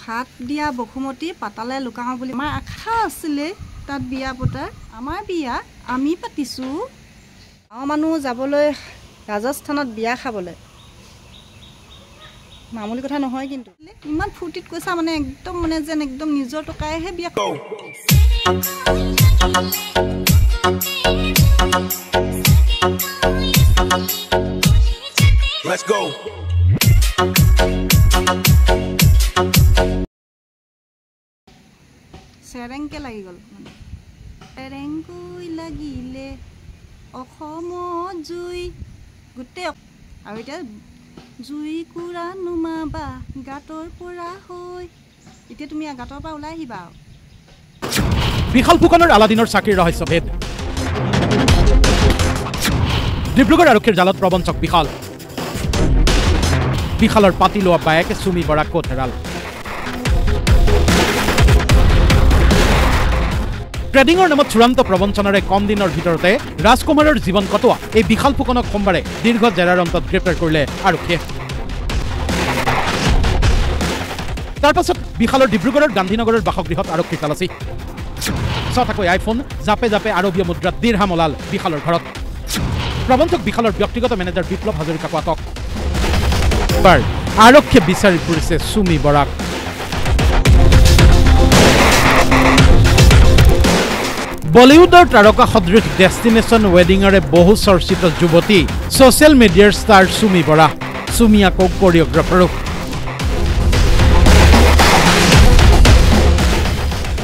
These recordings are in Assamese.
ভাত দিয়া বসুমতী পাতালে লুকাও বুলি আমাৰ আশা আছিলে তাত বিয়া পতা আমাৰ বিয়া আমি পাতিছো গাঁৱৰ মানুহ যাবলৈ ৰাজস্থানত বিয়া খাবলৈ মামুলি কথা নহয় কিন্তু ইমান ফুৰ্তিত কৈছা মানে একদম মানে যেন একদম নিজৰ টকাইহে বিয়া Let's go. সেৰেংকে লাগি গ'ল মানে সেৰেংকৈ লাগিলে অসমত জুই গোটেই আৰু এতিয়া জুই কুৰা নুমাবা গাঁতৰ পৰা হৈ এতিয়া তুমি গাঁতৰ পৰা ওলাই আহিবা বিশাল ফুকনৰ আলাদিনৰ চাকিৰ ৰহস্য ভেদ ডিব্ৰুগড় আৰক্ষীৰ জালত প্ৰবঞ্চক বিশালৰ পাতি লোৱা বায়েকে চুমি বৰাক ক'ত হেৰাল ট্ৰেডিঙৰ নামত চূড়ান্ত প্ৰবঞ্চনাৰে কম দিনৰ ভিতৰতে ৰাজকুমাৰৰ জীৱন কটোৱা এই বিশাল ফুকনক সোমবাৰে দীৰ্ঘ জেৰাৰ অন্তত গ্ৰেপ্তাৰ কৰিলে আৰক্ষীয়ে তাৰ পাছত বিশালৰ ডিব্ৰুগড়ৰ গান্ধীনগৰৰ বাসগৃহত আৰক্ষী তালাচী ছটাকৈ আইফোন জাপে জাপে আৰবীয় মুদ্ৰাত দিৰহাম ওলাল বিশালৰ ঘৰত প্ৰবঞ্চক বিশালৰ ব্যক্তিগত মেনেজাৰ বিপ্লৱ হাজৰিকাক আটক আৰক্ষীয়ে বিচাৰি ফুৰিছে চুমি বৰাক বলিউডৰ তাৰকা সদৃশ ডেষ্টিনেশ্যন ৱেডিঙৰে বহু চৰ্চিত যুৱতী ছ'চিয়েল মিডিয়াৰ ষ্টাৰ চুমি বৰা চুমি আকৌ কৰিঅ'গ্ৰাফাৰো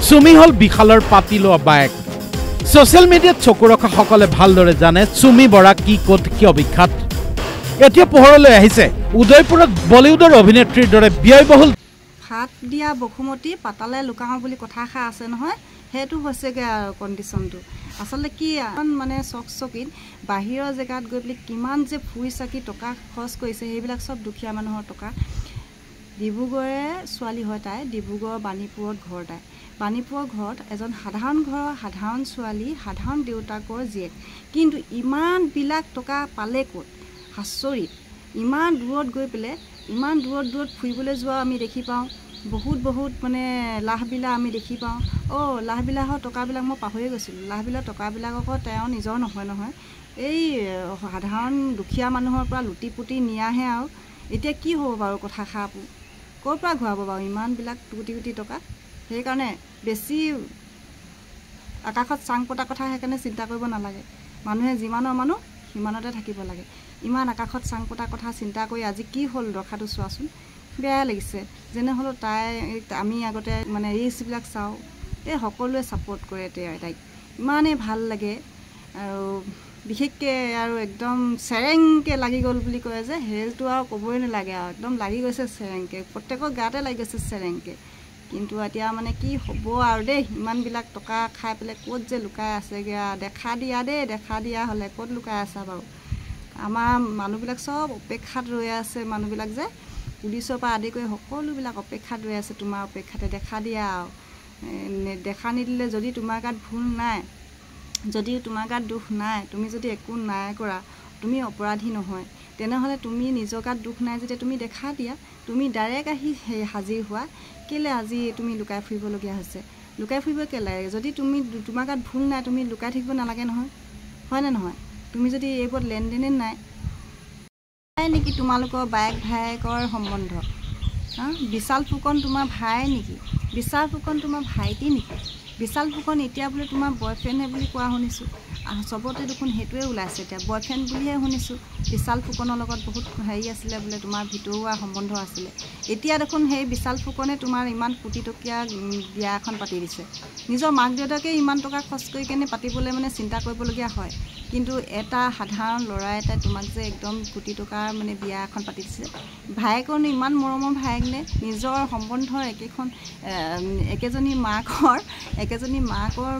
চুমি হ'ল বিশালৰ পাতি লোৱা বায়েক ছ'চিয়েল মিডিয়াত চকু ৰখাসকলে ভালদৰে জানে চুমি বৰা কি ক'ত কিয় বিখ্যাত এতিয়া পোহৰলৈ আহিছে উদয়পুৰত বলিউডৰ অভিনেত্ৰীৰ দৰে ব্যয়বহুল ভাত দিয়া বসুমতী পাতালে লুকাও বুলি কথা এষাৰ আছে নহয় সেইটো হৈছেগৈ আৰু কণ্ডিশ্যনটো আচলতে কি মানে চকিত বাহিৰৰ জেগাত গৈ পেলাই কিমান যে ফুৰি চাকি টকা খৰচ কৰিছে সেইবিলাক চব দুখীয়া মানুহৰ টকা ডিব্ৰুগড়ৰে ছোৱালী হয় তাই ডিব্ৰুগড় বাণীপুৰত ঘৰ তাই বাণীপুৰৰ ঘৰত এজন সাধাৰণ ঘৰৰ সাধাৰণ ছোৱালী সাধাৰণ দেউতাকৰ জীয়েক কিন্তু ইমানবিলাক টকা পালে ক'ত আচৰিত ইমান দূৰত গৈ পেলাই ইমান দূৰত ফুৰিবলৈ যোৱা আমি দেখি পাওঁ বহুত মানে লাহবিলাক আমি দেখি পাওঁ লাহবিলাকৰ টকাবিলাক মই পাহৰি গৈছিলোঁ লাহবিলাকৰ টকাবিলাক আকৌ তেওঁ নিজৰ নহয় এই সাধাৰণ দুখীয়া মানুহৰ পৰা লুটি পুটি নিয়াহে আৰু এতিয়া কি হ'ব বাৰু কথা খাপ ক'ৰ পৰা ঘূৰাব বাৰু ইমানবিলাক কোটি টকা সেইকাৰণে বেছি আকাশত চাং পতা কথা সেইকাৰণে চিন্তা কৰিব নালাগে মানুহে যিমানৰ মানুহ সিমানতে থাকিব লাগে ইমান আকাশত চাং পতা কথা চিন্তা কৰি আজি কি হ'ল দশাটো চোৱাচোন বেয়া লাগিছে যেনে হ'লেও আমি আগতে মানে ৰিলছবিলাক চাওঁ সকলোৱে ছাপোৰ্ট কৰে তাইক ইমানেই ভাল লাগে আৰু বিশেষকৈ আৰু একদম চেৰেংকৈ লাগি গ'ল বুলি কয় যে হেলটো আৰু ক'বই নালাগে আৰু একদম লাগি গৈছে চেৰেংকৈ প্ৰত্যেকৰ গাতে লাগি গৈছে চেৰেংকৈ কিন্তু এতিয়া মানে কি হ'ব আৰু দেই ইমানবিলাক টকা খাই পেলাই ক'ত যে লুকাই আছেগৈ দেখা দিয়া হ'লে ক'ত লুকাই আছা বাৰু আমাৰ মানুহবিলাক চব অপেক্ষাত ৰৈ আছে মানুহবিলাক যে পুলিচৰ পৰা আদি কৰি সকলোবিলাক অপেক্ষাত ৰৈ আছে তোমাৰ অপেক্ষাতে দেখা দিয়া আৰু দেখা নিদিলে যদি তোমাৰ গাত ভুল নাই যদি তোমাৰ গাত দুখ নাই তুমি যদি একো নাই কৰা তুমি অপৰাধী নহয় তেনেহ'লে তুমি নিজৰ গাত দুখ নাই যেতিয়া তুমি দেখা দিয়া তুমি ডাইৰেক্ট আহি হাজিৰ হোৱা কেলৈ আজি তুমি লুকাই ফুৰিবলগীয়া হৈছে লুকাই ফুৰিব কেলৈ যদি তোমাৰ গাত ভুল নাই তুমি লুকাই থাকিব নালাগে নহয় হয়নে নহয় তুমি যদি এইবোৰত লেনদেনে নাই নেকি তোমালোকৰ বায়েক ভায়েকৰ সম্বন্ধ বিশাল ফুকন তোমাৰ ভাই নেকি বিশাল ফুকন তোমাৰ ভাইটি নেকি বিশাল ফুকন এতিয়া বোলে তোমাৰ বয়ফ্ৰেণ্ডহে বুলি কোৱা শুনিছোঁ চবতে দেখোন সেইটোৱে ওলাইছে এতিয়া বয়ফ্ৰেণ্ড বুলিহে শুনিছোঁ বিশাল ফুকনৰ লগত বহুত হেৰি আছিলে বোলে তোমাৰ ভিতৰুৱা সম্বন্ধ আছিলে এতিয়া দেখোন সেই বিশাল ফুকনে তোমাৰ ইমান কোটি টকীয়া বিয়া এখন পাতি দিছে নিজৰ মাক দেউতাকে ইমান টকা খৰচ কৰি কেনে পাতিবলৈ মানে চিন্তা কৰিবলগীয়া হয় কিন্তু এটা সাধাৰণ ল'ৰা এটাই তোমাক যে একদম কোটি টকাৰ মানে বিয়া এখন পাতি দিছে ভায়েকৰনো ইমান মৰমৰ ভায়েক নে নিজৰ সম্বন্ধৰ একেজনী মাকৰ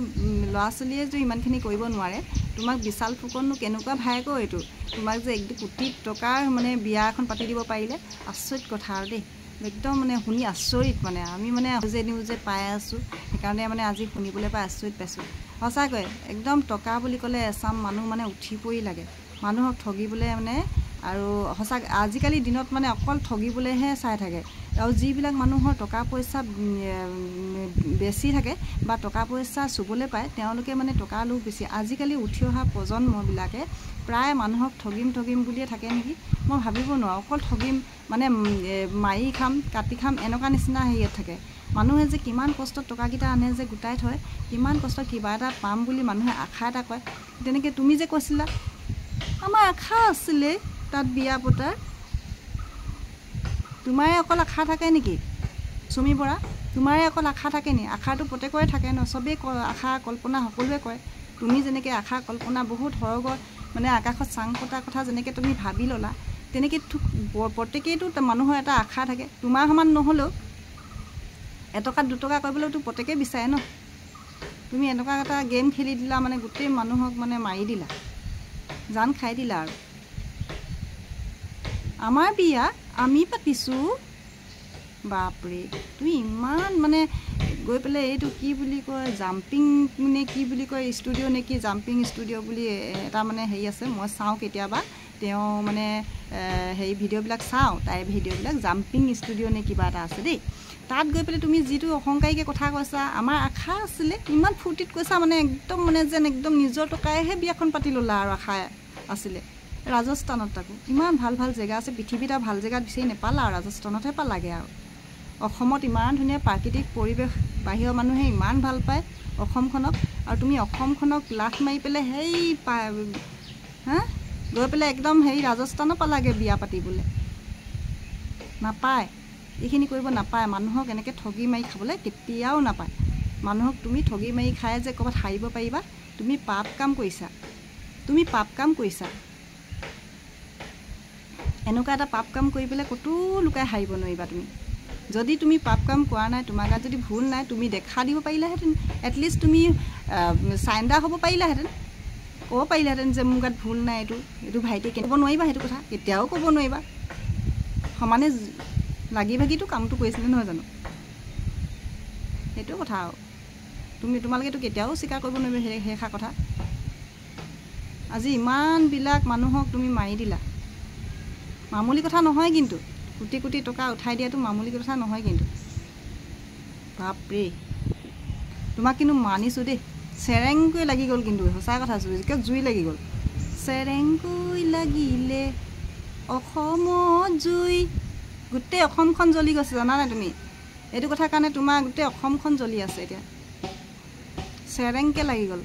ল'ৰা ছোৱালীয়ে যে ইমানখিনি কৰিব নোৱাৰে তোমাক বিশাল ফুকননো কেনেকুৱা ভায়েকৰ এইটো তোমাক যে কোটি টকাৰ মানে বিয়া এখন পাতি দিব পাৰিলে আচৰিত কথা আৰু দেই একদম মানে শুনি আচৰিত মানে আমি মানে নিউজে পাই আছোঁ সেইকাৰণে মানে আজি শুনিবলৈ পাই আচৰিত পাইছোঁ সঁচাকৈ একদম টকা বুলি ক'লে এচাম মানুহ মানে উঠি পৰি লাগে মানুহক ঠগিবলৈ মানে আৰু সঁচাকৈ আজিকালি দিনত মানে অকল ঠগিবলৈহে চাই থাকে আৰু যিবিলাক মানুহৰ টকা পইচা বেছি থাকে বা টকা পইচা চুবলৈ পায় তেওঁলোকে মানে টকা লোভ বেছি আজিকালি উঠি অহা প্ৰজন্মবিলাকে প্ৰায় মানুহক ঠগিম বুলিয়ে থাকে নেকি মই ভাবিব নোৱাৰোঁ অকল ঠগিম মানে মাৰি খাম কাটি খাম এনেকুৱা নিচিনা হেৰিয়াত থাকে মানুহে যে কিমান কষ্টত টকাকেইটা আনে যে গোটাই থয় কিমান কষ্টত কিবা এটা পাম বুলি মানুহে আশা এটা কয় তেনেকৈ তুমি যে কৈছিলা আমাৰ আশা আছিলে তাত বিয়া পতাৰ তোমাৰে অকল আশা থাকে নেকি চুমি বৰা তোমাৰে অকল আশা থাকে নি আশাটো প্ৰত্যেকৰে থাকে ন চবেই আশা কল্পনা সকলোৱে কৰে তুমি যেনেকৈ আশা কল্পনা বহুত সৰগৰ মানে আকাশত চাং পতা কথা যেনেকৈ তুমি ভাবি ল'লা তেনেকৈ প্ৰত্যেকেইটো মানুহৰ এটা আশা থাকে তোমাৰ সমান নহ'লেও এটকা দুটকা কৰিবলৈতো প্ৰত্যেকেই বিচাৰে ন তুমি এনেকুৱা এটা গেম খেলি দিলা মানে গোটেই মানুহক মানে মাৰি দিলা জান খাই দিলা আৰু আমাৰ বিয়া আমি পাতিছোঁ বাপৰে তুমি ইমান মানে গৈ পেলাই এইটো কি বুলি কয় জাম্পিং নে কি বুলি কয় ষ্টুডিঅ' নে কি জাম্পিং ষ্টুডিঅ' বুলি এটা মানে হেৰি আছে মই চাওঁ কেতিয়াবা তেওঁ মানে হেৰি ভিডিঅ'বিলাক চাওঁ তাইৰ ভিডিঅ'বিলাক জাম্পিং ষ্টুডিঅ' নে কিবা এটা আছে দেই তাত গৈ পেলাই তুমি যিটো অহংকাৰীকৈ কথা কৈছা আমাৰ আশা আছিলে ইমান ফূৰ্তিত কৈছা মানে একদম মানে যেন একদম নিজৰ টকাইহে বিয়াখন পাতি ল'লা আৰু আশা আছিলে ৰাজস্থানত তাকো ইমান ভাল ভাল জেগা আছে পৃথিৱীত ভাল জেগাত বিচাৰি নেপালা আৰু ৰাজস্থানতহে পালাগে আৰু অসমত ইমান ধুনীয়া প্ৰাকৃতিক পৰিৱেশ বাহিৰৰ মানুহে ইমান ভাল পায় অসমখনক আৰু তুমি অসমখনক লাখ মাৰি পেলাই সেই হা গৈ পেলাই একদম হেৰি ৰাজস্থানত পালাগে বিয়া পাতিবলৈ নাপায় এইখিনি কৰিব নাপায় মানুহক এনেকৈ ঠগি মাৰি খাবলৈ কেতিয়াও নাপায় মানুহক তুমি ঠগি মাৰি খাই যে ক'ৰবাত হাৰিব পাৰিবা তুমি পাপ কাম কৰিছা এনেকুৱা এটা পাপ কাম কৰি পেলাই ক'তো লুকাই হাৰিব নোৱাৰিবা তুমি যদি তুমি পাপ কাম কৰা নাই তোমাৰ গাত যদি ভুল নাই তুমি দেখা দিব পাৰিলাহেঁতেন এটলিষ্ট তুমি চাইণ্ডাৰ হ'ব পাৰিলাহেঁতেন ক'ব পাৰিলাহেঁতেন যে মোৰ গাত ভুল নাই এইটো ভাইটিয়ে ক'ব নোৱাৰিবা সেইটো কথা কেতিয়াও ক'ব নোৱাৰিবা সমানে লাগি ভাগিটো কামটো কৰিছিলে নহয় জানো সেইটো কথা আৰু তোমালোকেতো কেতিয়াও স্বীকাৰ কৰিব নোৱাৰিবা সেইষাৰ কথা আজি ইমানবিলাক মানুহক তুমি মাৰি দিলা মামুলি কথা নহয় কিন্তু কোটি কোটি টকা উঠাই দিয়াটো মামুলি কথা নহয় কিন্তু বাপৰে তোমাক কিন্তু মানিছোঁ দেই চেৰেংকৈ লাগি গ'ল কিন্তু সঁচা কথা কিয় জুই লাগি গ'ল চেৰেংকৈ লাগিলে অসমত জুই গোটেই অসমখন জ্বলি গৈছে জানানে তুমি এইটো কথাৰ কাৰণে তোমাৰ গোটেই অসমখন জ্বলি আছে এতিয়া চেৰেংকৈ লাগি গ'ল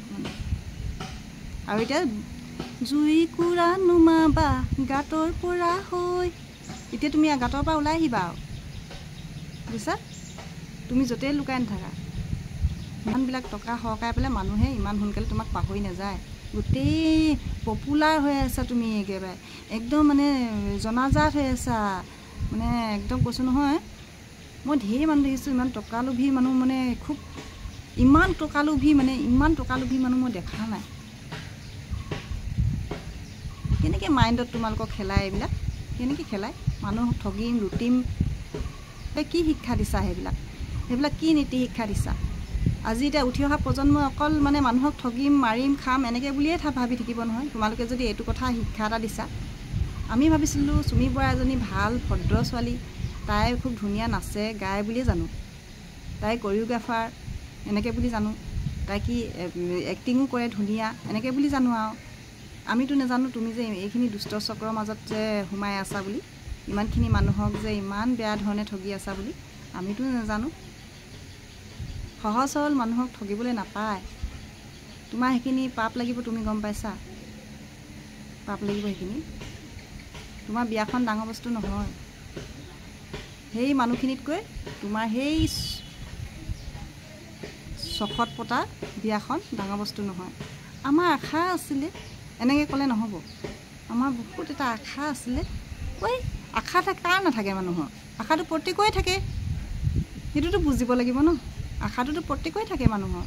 আৰু এতিয়া জুই কুৰা নুমাবা গাঁতৰ পৰা হৈ এতিয়া তুমি গাঁতৰ পৰা ওলাই আহিবা আৰু বুজিছা তুমি য'তেই লুকাই নাথাকা ইমানবিলাক টকা সৰকাই পেলাই মানুহে ইমান সোনকালে তোমাক পাহৰি নাযায় গোটেই পপুলাৰ হৈ আছা তুমি একেবাৰে একদম মানে জনাজাত হৈ আছা মানে একদম কৈছোঁ নহয় মই ঢেৰ মানুহ দেখিছোঁ ইমান টকালোভী মানুহ মানে খুব ইমান টকালোভী মানুহ মই দেখা নাই কেনেকৈ মাইণ্ডত তোমালোকক খেলায় এইবিলাক কেনেকৈ খেলায় মানুহক ঠগিম লুটিম কি শিক্ষা দিছা সেইবিলাক কি নীতি শিক্ষা দিছা আজি এতিয়া উঠি অহা প্ৰজন্মই অকল মানে মানুহক ঠগিম মাৰিম খাম এনেকৈ বুলিয়ে ভাবি থাকিব নহয় তোমালোকে যদি এইটো কথা শিক্ষা এটা দিছা আমি ভাবিছিলোঁ চুমি বৰা এজনী ভাল ভদ্ৰ ছোৱালী তাই খুব ধুনীয়া নাচে গায় বুলিয়ে জানো তাই কৰিঅ'গ্ৰাফাৰ এনেকৈ বুলি জানো তাই কি এক্টিঙো কৰে ধুনীয়া এনেকৈ বুলি জানো আৰু আমিতো নাজানো তুমি যে এইখিনি দুষ্ট চক্ৰৰ মাজত যে সোমাই আছা বুলি ইমানখিনি মানুহক যে ইমান বেয়া ধৰণে ঠগি আছা বুলি আমিতো নাজানো সহজ সৰল মানুহক ঠগিবলৈ নাপায় তোমাৰ সেইখিনি পাপ লাগিব তুমি গম পাইছা পাপ লাগিব সেইখিনি তোমাৰ বিয়াখন ডাঙৰ বস্তু নহয় সেই মানুহখিনিতকৈ তোমাৰ সেই চখত পতা বিয়াখন ডাঙৰ বস্তু নহয় আমাৰ আশা আছিলে এনেকৈ ক'লে নহ'ব আমাৰ বহুত এটা আশা আছিলে ঐ আশা কাৰ নাথাকে মানুহৰ আশাটো প্ৰত্যেকৰে থাকে সেইটোতো বুজিব লাগিব ন আশাটোতো প্ৰত্যেকৰে থাকে মানুহৰ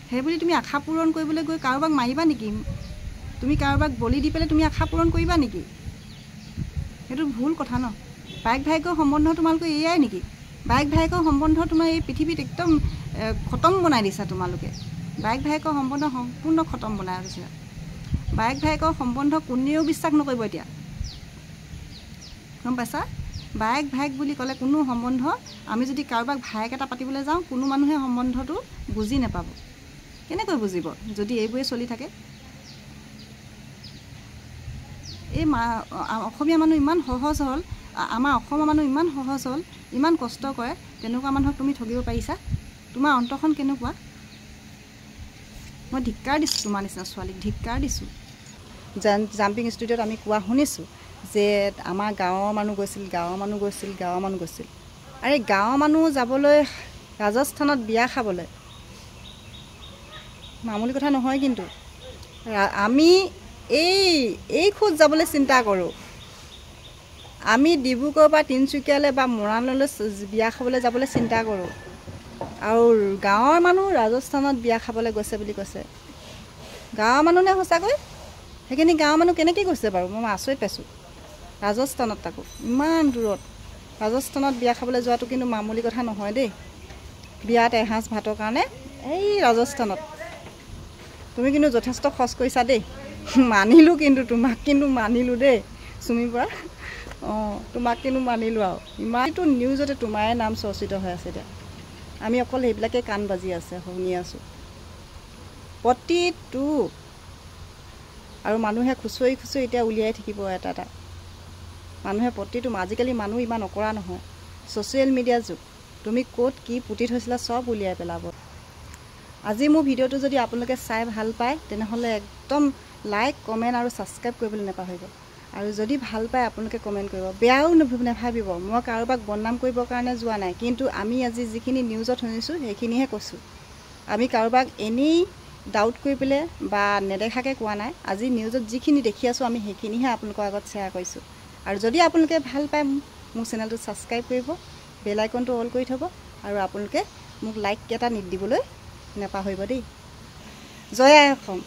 সেইবুলি তুমি আশা পূৰণ কৰিবলৈ গৈ কাৰোবাক মাৰিবা নেকি তুমি কাৰোবাক বলি দি পেলাই তুমি আশা পূৰণ কৰিবা নেকি সেইটো ভুল কথা ন বাইক ভাইকৰ সম্বন্ধ তোমালোকে এয়াই নেকি বাইক ভাইকৰ সম্বন্ধ তোমাৰ এই পৃথিৱীত একদম খতম বনাই দিছা তোমালোকে বাইক ভাইকৰ সম্বন্ধ সম্পূৰ্ণ খতম বনাই দিছা বাইক ভাইকৰ সম্বন্ধ কোনেও বিশ্বাস নকৰিব এতিয়া গম পাইছা বায়েক ভায়েক বুলি ক'লে কোনো সম্বন্ধ আমি যদি কাৰোবাক ভায়েক এটা পাতিবলৈ যাওঁ কোনো মানুহে সম্বন্ধটো বুজি নাপাব কেনেকৈ বুজিব যদি এইবোৰে চলি থাকে এই অসমীয়া মানুহ ইমান সহজ হ'ল আমাৰ অসমৰ মানুহ ইমান সহজ হ'ল ইমান কষ্ট কৰে তেনেকুৱা মানুহক তুমি ঠগিব পাৰিছা তোমাৰ অন্তৰখন কেনেকুৱা মই ধিক্কাৰ দিছোঁ তোমাৰ নিচিনা ছোৱালীক ধিক্কাৰ দিছোঁ জাম্পিং ষ্টুডিঅ'ত আমি কোৱা শুনিছোঁ যে আমাৰ গাঁৱৰ মানুহ গৈছিল আৰে গাঁৱৰ মানুহ যাবলৈ ৰাজস্থানত বিয়া খাবলৈ মামুলি কথা নহয় কিন্তু আমি এই খোজ যাবলৈ চিন্তা কৰোঁ আমি ডিব্ৰুগড় বা তিনিচুকীয়ালৈ বা মৰাণলৈ বিয়া খাবলৈ যাবলৈ চিন্তা কৰোঁ আৰু গাঁৱৰ মানুহ ৰাজস্থানত বিয়া খাবলৈ গৈছে বুলি কৈছে গাঁৱৰ মানুহ নে সঁচাকৈ সেইখিনি গাঁৱৰ মানুহ কেনেকৈ গৈছে বাৰু মই আচৰিত পাইছোঁ ৰাজস্থানত তাকো ইমান দূৰত ৰাজস্থানত বিয়া খাবলৈ যোৱাটো কিন্তু মামুলি কথা নহয় দেই বিয়াত এসাঁজ ভাতৰ কাৰণে এই ৰাজস্থানত তুমি কিন্তু যথেষ্ট খৰচ কৰিছা দেই মানিলোঁ কিন্তু তোমাক কিন্তু মানিলোঁ দেই চুমি পৰা তোমাক কিন্তু মানিলোঁ আৰু ইমানটো নিউজতে তোমাৰে নাম চৰ্চিত হৈ আছে এতিয়া আমি অকল সেইবিলাকে কাণ বাজি আছে শুনি আছোঁ প্ৰতিটো আৰু মানুহে খুচৰি এতিয়া উলিয়াই থাকিব এটা মানুহে প্ৰতিটো আজিকালি মানুহ ইমান অকৰা নহয় ছ'চিয়েল মিডিয়াৰ যুগ তুমি ক'ত কি পুতি থৈছিলা চব উলিয়াই পেলাব আজি মোৰ ভিডিঅ'টো যদি আপোনালোকে চাই ভাল পায় তেনেহ'লে একদম লাইক কমেণ্ট আৰু ছাবস্ক্ৰাইব কৰিবলৈ নাপাহৰিব আৰু যদি ভাল পায় আপোনালোকে কমেণ্ট কৰিব বেয়াও নাভাবিব মই কাৰোবাক বদনাম কৰিবৰ কাৰণে যোৱা নাই কিন্তু আমি আজি যিখিনি নিউজত শুনিছোঁ সেইখিনিহে কৈছোঁ আমি কাৰোবাক এনেই ডাউট কৰি পেলাই বা নেদেখাকৈ কোৱা নাই আজি নিউজত যিখিনি দেখি আছোঁ আমি সেইখিনিহে আপোনালোকৰ আগত শ্বেয়াৰ কৰিছোঁ আৰু যদি আপোনালোকে ভাল পায় মোৰ চেনেলটো ছাবস্ক্ৰাইব কৰিব বেল আইকনটো অল কৰি থ'ব আৰু আপোনালোকে মোক লাইক এটা দিবলৈ নাপাহৰিব দেই জয় আই অসম